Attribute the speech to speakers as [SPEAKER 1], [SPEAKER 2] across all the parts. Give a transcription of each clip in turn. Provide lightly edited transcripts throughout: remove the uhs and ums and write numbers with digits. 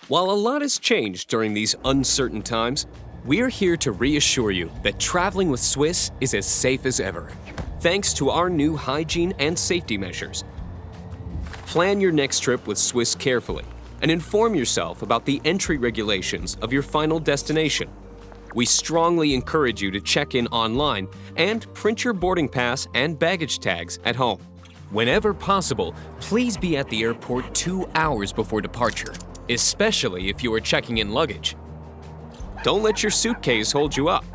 [SPEAKER 1] While a lot has changed during these uncertain times, we're here to reassure you that traveling with Swiss is as safe as ever, thanks to our new hygiene and safety measures. Plan your next trip with Swiss carefully and inform yourself about the entry regulations of your final destination. We strongly encourage you to check in online and print your boarding pass and baggage tags at home. Whenever possible, please be at the airport 2 hours before departure, especially if you are checking in luggage. Don't let your suitcase hold you up.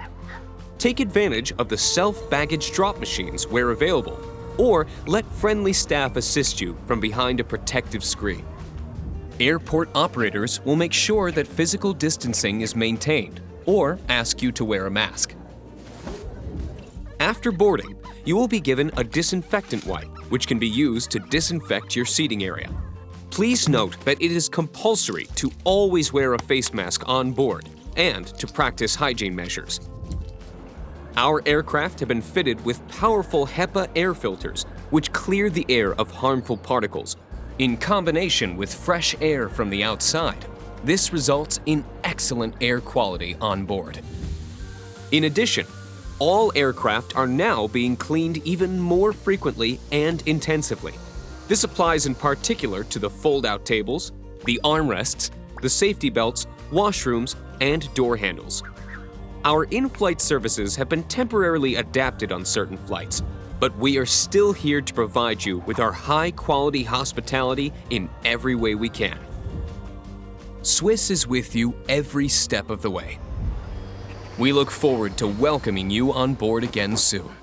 [SPEAKER 1] Take advantage of the self-baggage drop machines where available, or let friendly staff assist you from behind a protective screen. Airport operators will make sure that physical distancing is maintained or ask you to wear a mask. After boarding, you will be given a disinfectant wipe, which can be used to disinfect your seating area. Please note that it is compulsory to always wear a face mask on board and to practice hygiene measures. Our aircraft have been fitted with powerful HEPA air filters, which clear the air of harmful particles. In combination with fresh air from the outside, this results in excellent air quality on board. In addition, all aircraft are now being cleaned even more frequently and intensively. This applies in particular to the fold-out tables, the armrests, the safety belts, washrooms, and door handles. Our in-flight services have been temporarily adapted on certain flights, but we are still here to provide you with our high-quality hospitality in every way we can. Swiss is with you every step of the way. We look forward to welcoming you on board again soon.